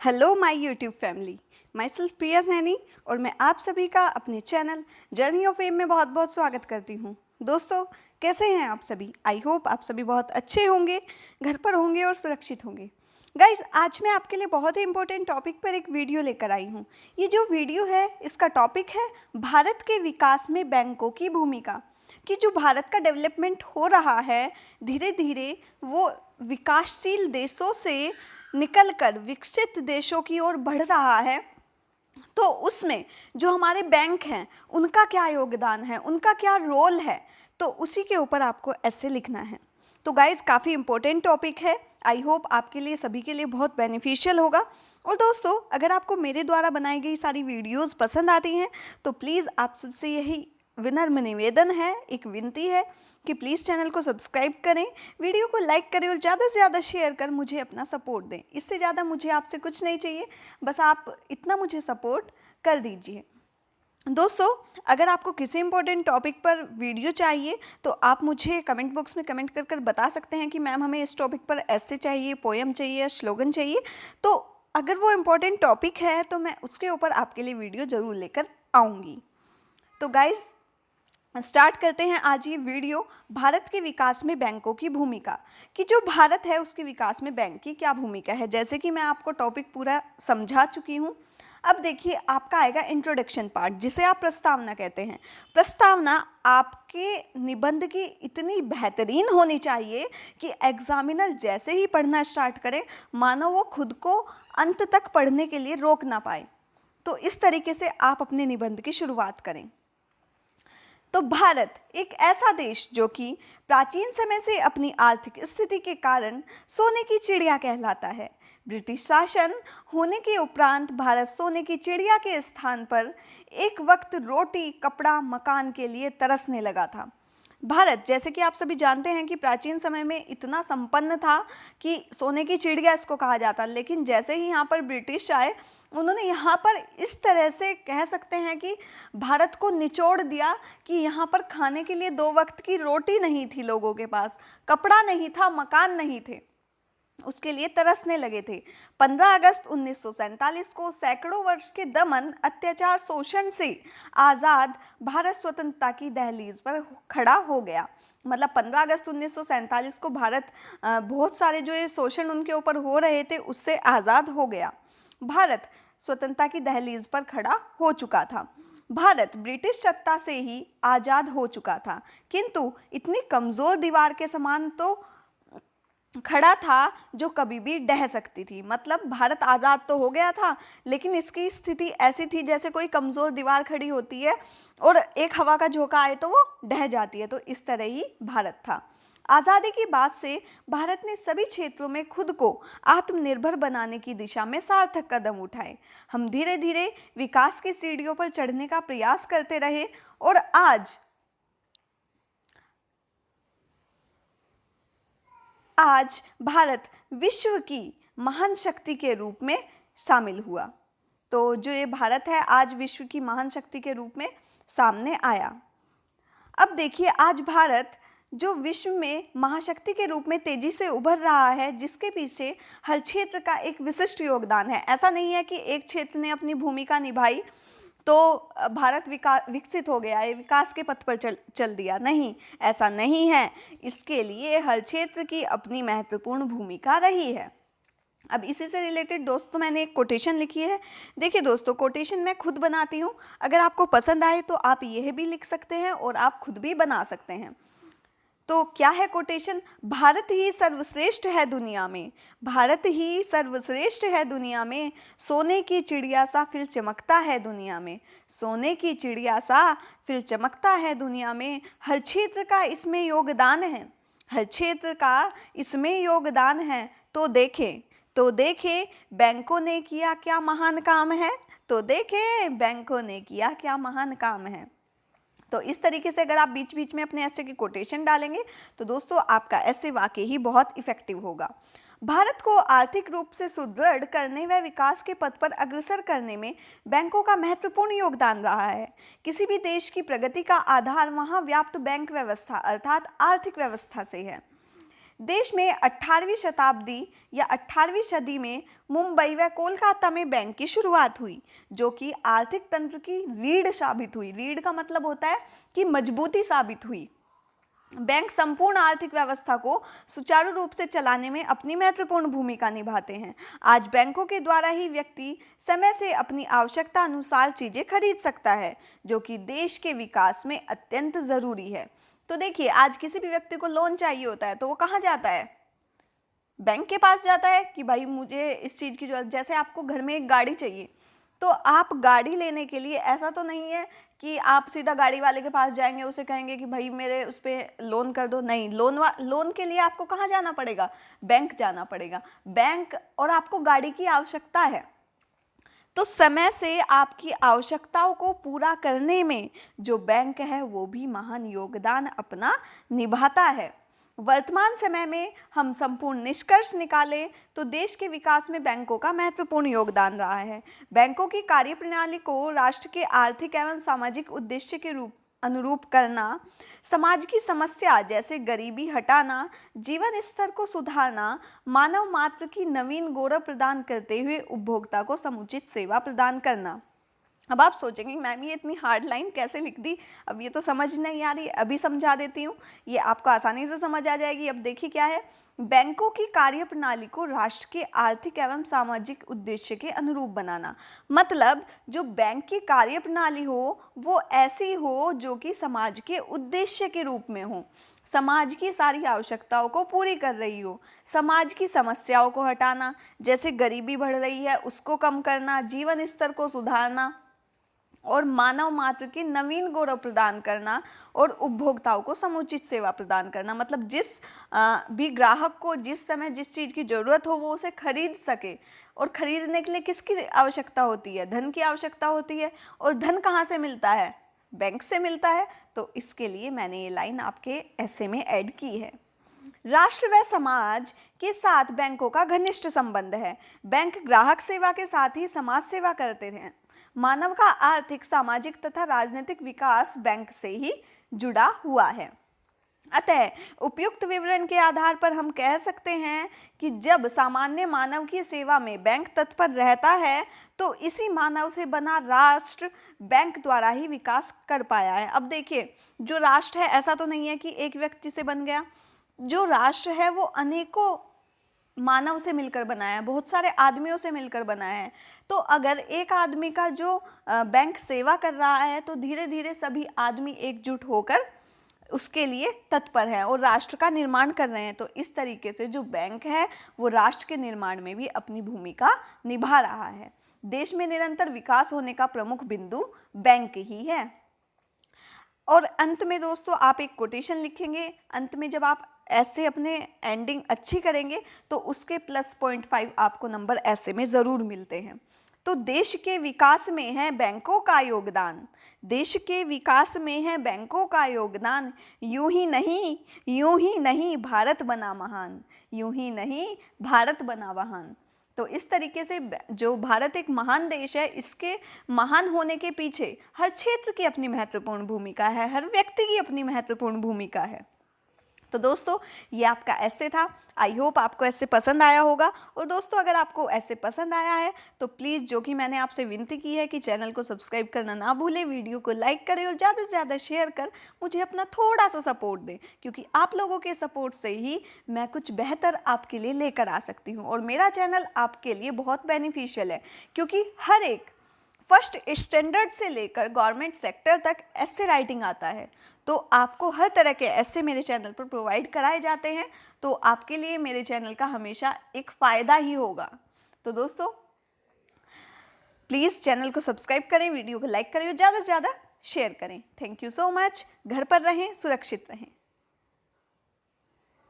Hello my YouTube family, myself Priya Saini और मैं आप सभी का अपने चैनल जर्नी ऑफ फेम में बहुत बहुत स्वागत करती हूँ। दोस्तों, कैसे हैं आप सभी? आई होप आप सभी बहुत अच्छे होंगे, घर पर होंगे और सुरक्षित होंगे। गाइज, आज मैं आपके लिए बहुत ही इंपॉर्टेंट टॉपिक पर एक वीडियो लेकर आई हूँ। ये जो वीडियो है, इसका टॉपिक है भारत के विकास में बैंकों की भूमिका। कि जो भारत का डेवलपमेंट हो रहा है, धीरे धीरे वो विकासशील देशों से निकलकर विकसित देशों की ओर बढ़ रहा है। तो उसमें जो हमारे बैंक हैं, उनका क्या योगदान है, उनका क्या रोल है, तो उसी के ऊपर आपको ऐसे लिखना है। तो गाइज, काफ़ी इंपॉर्टेंट टॉपिक है। आई होप आपके लिए, सभी के लिए बहुत बेनिफिशियल होगा। और दोस्तों, अगर आपको मेरे द्वारा बनाई गई सारी वीडियोस पसंद आती हैं तो प्लीज़ आप सबसे यही विनम्र निवेदन है, एक विनती है कि प्लीज़ चैनल को सब्सक्राइब करें, वीडियो को लाइक करें और ज़्यादा से ज़्यादा शेयर कर मुझे अपना सपोर्ट दें। इससे ज़्यादा मुझे आपसे कुछ नहीं चाहिए, बस आप इतना मुझे सपोर्ट कर दीजिए। दोस्तों, अगर आपको किसी इंपॉर्टेंट टॉपिक पर वीडियो चाहिए तो आप मुझे कमेंट बॉक्स में कमेंट कर बता सकते हैं कि मैम हमें इस टॉपिक पर ऐसे चाहिए, पोएम चाहिए या स्लोगन चाहिए। तो अगर वो इम्पोर्टेंट टॉपिक है तो मैं उसके ऊपर आपके लिए वीडियो ज़रूर लेकर आऊँगी। तो गाइज़, स्टार्ट करते हैं आज ये वीडियो। भारत के विकास में बैंकों की भूमिका, कि जो भारत है उसके विकास में बैंक की क्या भूमिका है। जैसे कि मैं आपको टॉपिक पूरा समझा चुकी हूँ। अब देखिए, आपका आएगा इंट्रोडक्शन पार्ट, जिसे आप प्रस्तावना कहते हैं। प्रस्तावना आपके निबंध की इतनी बेहतरीन होनी चाहिए कि एग्जामिनर जैसे ही पढ़ना स्टार्ट करे, मानो वो खुद को अंत तक पढ़ने के लिए रोक ना पाए। तो इस तरीके से आप अपने निबंध की शुरुआत करें। तो भारत एक ऐसा देश जो कि प्राचीन समय से अपनी आर्थिक स्थिति के कारण सोने की चिड़िया कहलाता है। ब्रिटिश शासन होने के उपरांत भारत सोने की चिड़िया के स्थान पर एक वक्त रोटी, कपड़ा, मकान के लिए तरसने लगा था। भारत, जैसे कि आप सभी जानते हैं कि प्राचीन समय में इतना संपन्न था कि सोने की चिड़िया इसको कहा जाता। लेकिन जैसे ही यहाँ पर ब्रिटिश आए, उन्होंने यहाँ पर इस तरह से कह सकते हैं कि भारत को निचोड़ दिया कि यहाँ पर खाने के लिए 2 वक्त की रोटी नहीं थी, लोगों के पास कपड़ा नहीं था, मकान नहीं थे, उसके लिए तरसने लगे थे। 15 अगस्त 1947 को सैकड़ों वर्ष के दमन, अत्याचार, शोषण से आज़ाद भारत स्वतंत्रता की दहलीज पर खड़ा हो गया। मतलब 15 अगस्त 1947 को भारत बहुत सारे जो ये शोषण उनके ऊपर हो रहे थे उससे आज़ाद हो गया। भारत स्वतंत्रता की दहलीज पर खड़ा हो चुका था। भारत ब्रिटिश सत्ता से ही आज़ाद हो चुका था, किंतु इतनी कमज़ोर दीवार के समान तो खड़ा था जो कभी भी ढह सकती थी। मतलब भारत आज़ाद तो हो गया था, लेकिन इसकी स्थिति ऐसी थी जैसे कोई कमज़ोर दीवार खड़ी होती है और एक हवा का झोंका आए तो वो ढह जाती है। तो इस तरह ही भारत था। आज़ादी की बाद से भारत ने सभी क्षेत्रों में खुद को आत्मनिर्भर बनाने की दिशा में सार्थक कदम उठाए। हम धीरे धीरे विकास की सीढ़ियों पर चढ़ने का प्रयास करते रहे और आज भारत विश्व की महान शक्ति के रूप में शामिल हुआ। तो जो ये भारत है, आज विश्व की महान शक्ति के रूप में सामने आया। अब देखिए, आज भारत जो विश्व में महाशक्ति के रूप में तेजी से उभर रहा है, जिसके पीछे हर क्षेत्र का एक विशिष्ट योगदान है। ऐसा नहीं है कि एक क्षेत्र ने अपनी भूमिका निभाई तो भारत विकसित हो गया है, विकास के पथ पर चल दिया। नहीं, ऐसा नहीं है। इसके लिए हर क्षेत्र की अपनी महत्वपूर्ण भूमिका रही है। अब इसी से रिलेटेड दोस्तों, मैंने एक कोटेशन लिखी है। देखिए दोस्तों, कोटेशन मैं खुद बनाती हूँ। अगर आपको पसंद आए तो आप यह भी लिख सकते हैं और आप खुद भी बना सकते हैं। तो क्या है कोटेशन? भारत ही सर्वश्रेष्ठ है दुनिया में, भारत ही सर्वश्रेष्ठ है दुनिया में, सोने की चिड़िया सा फिर चमकता है दुनिया में, सोने की चिड़िया सा फिर चमकता है दुनिया में। हर क्षेत्र का इसमें योगदान है, हर क्षेत्र का इसमें योगदान है। तो देखें बैंकों ने किया क्या महान काम है, तो देखें बैंकों ने किया क्या महान काम है। तो इस तरीके से अगर आप बीच बीच में अपने ऐसे की कोटेशन डालेंगे तो दोस्तों आपका ऐसे वाकई ही बहुत इफेक्टिव होगा। भारत को आर्थिक रूप से सुदृढ़ करने व विकास के पथ पर अग्रसर करने में बैंकों का महत्वपूर्ण योगदान रहा है। किसी भी देश की प्रगति का आधार वहां व्याप्त बैंक व्यवस्था अर्थात आर्थिक व्यवस्था से है। देश में 18वीं शताब्दी या 18वीं सदी में मुंबई व कोलकाता में बैंक की शुरुआत हुई, जो कि आर्थिक तंत्र की रीढ़ साबित हुई। रीढ़ का मतलब होता है कि मजबूती साबित हुई। बैंक संपूर्ण आर्थिक व्यवस्था को सुचारू रूप से चलाने में अपनी महत्वपूर्ण भूमिका निभाते हैं। आज बैंकों के द्वारा ही व्यक्ति समय से अपनी आवश्यकता अनुसार चीजें खरीद सकता है, जो कि देश के विकास में अत्यंत जरूरी है। तो देखिए, आज किसी भी व्यक्ति को लोन चाहिए होता है तो वो कहाँ जाता है? बैंक के पास जाता है कि भाई मुझे इस चीज़ की जरूरत। जैसे आपको घर में एक गाड़ी चाहिए, तो आप गाड़ी लेने के लिए ऐसा तो नहीं है कि आप सीधा गाड़ी वाले के पास जाएंगे, उसे कहेंगे कि भाई मेरे उस पर लोन कर दो। नहीं, लोन के लिए आपको कहाँ जाना पड़ेगा? बैंक जाना पड़ेगा। बैंक और आपको गाड़ी की आवश्यकता है, तो समय से आपकी आवश्यकताओं को पूरा करने में जो बैंक है वो भी महान योगदान अपना निभाता है। वर्तमान समय में हम संपूर्ण निष्कर्ष निकालें तो देश के विकास में बैंकों का महत्वपूर्ण योगदान रहा है। बैंकों की कार्यप्रणाली को राष्ट्र के आर्थिक एवं सामाजिक उद्देश्य के अनुरूप करना, समाज की समस्या जैसे गरीबी हटाना, जीवन स्तर को सुधारना, मानव मात्र की नवीन गौरव प्रदान करते हुए उपभोक्ता को समुचित सेवा प्रदान करना। अब आप सोचेंगे मैम ये इतनी हार्ड लाइन कैसे लिख दी, अब ये तो समझ नहीं आ रही, अभी समझा देती हूँ, ये आपको आसानी से समझ आ जाएगी। अब देखिए क्या है, बैंकों की कार्यप्रणाली को राष्ट्र के आर्थिक एवं सामाजिक उद्देश्य के अनुरूप बनाना। मतलब जो बैंक की कार्यप्रणाली हो वो ऐसी हो जो कि समाज के उद्देश्य के रूप में हो, समाज की सारी आवश्यकताओं को पूरी कर रही हो, समाज की समस्याओं को हटाना, जैसे गरीबी बढ़ रही है उसको कम करना, जीवन स्तर को सुधारना और मानव मात्र की नवीन गौरव प्रदान करना और उपभोक्ताओं को समुचित सेवा प्रदान करना। मतलब जिस भी ग्राहक को जिस समय जिस चीज़ की ज़रूरत हो वो उसे खरीद सके। और खरीदने के लिए किसकी आवश्यकता होती है? धन की आवश्यकता होती है। और धन कहाँ से मिलता है? बैंक से मिलता है। तो इसके लिए मैंने ये लाइन आपके ऐसे में ऐड की है। राष्ट्र व समाज के साथ बैंकों का घनिष्ठ संबंध है। बैंक ग्राहक सेवा के साथ ही समाज सेवा करते हैं। मानव का आर्थिक, सामाजिक तथा राजनीतिक विकास बैंक से ही जुड़ा हुआ है। अतः उपयुक्त विवरण के आधार पर हम कह सकते हैं कि जब सामान्य मानव की सेवा में बैंक तत्पर रहता है तो इसी मानव से बना राष्ट्र बैंक द्वारा ही विकास कर पाया है। अब देखिए, जो राष्ट्र है ऐसा तो नहीं है कि एक व्यक्ति से बन गया। जो राष्ट्र है वो अनेकों मानव से मिलकर बनाया है, बहुत सारे आदमियों से मिलकर बनाया है। तो अगर एक आदमी का जो बैंक सेवा कर रहा है तो धीरे धीरे सभी आदमी एकजुट होकर उसके लिए तत्पर हैं और राष्ट्र का निर्माण कर रहे हैं। तो इस तरीके से जो बैंक है वो राष्ट्र के निर्माण में भी अपनी भूमिका निभा रहा है। देश में निरंतर विकास होने का प्रमुख बिंदु बैंक ही है। और अंत में दोस्तों आप एक कोटेशन लिखेंगे। अंत में जब आप ऐसे अपने एंडिंग अच्छी करेंगे तो उसके +0.5 आपको नंबर ऐसे में ज़रूर मिलते हैं। तो देश के विकास में है बैंकों का योगदान, देश के विकास में है बैंकों का योगदान। यूं ही नहीं भारत बना महान, यूं ही नहीं भारत बना महान। तो इस तरीके से जो भारत एक महान देश है, इसके महान होने के पीछे हर क्षेत्र की अपनी महत्वपूर्ण भूमिका है, हर व्यक्ति की अपनी महत्वपूर्ण भूमिका है। तो दोस्तों ये आपका ऐसे था। आई होप आपको ऐसे पसंद आया होगा। और दोस्तों अगर आपको ऐसे पसंद आया है तो प्लीज़ जो कि मैंने आपसे विनती की है कि चैनल को सब्सक्राइब करना ना भूलें, वीडियो को लाइक करें और ज़्यादा से ज़्यादा शेयर कर मुझे अपना थोड़ा सा सपोर्ट दें, क्योंकि आप लोगों के सपोर्ट से ही मैं कुछ बेहतर आपके लिए लेकर आ सकती हूँ। और मेरा चैनल आपके लिए बहुत बेनिफिशियल है, क्योंकि हर एक फर्स्ट स्टैंडर्ड से लेकर गवर्नमेंट सेक्टर तक ऐसे राइटिंग आता है। तो आपको हर तरह के ऐसे मेरे चैनल पर प्रोवाइड कराए जाते हैं। तो आपके लिए मेरे चैनल का हमेशा एक फ़ायदा ही होगा। तो दोस्तों प्लीज़ चैनल को सब्सक्राइब करें, वीडियो को लाइक करें और ज़्यादा से ज़्यादा शेयर करें। Thank you so much. घर पर रहें, सुरक्षित रहें।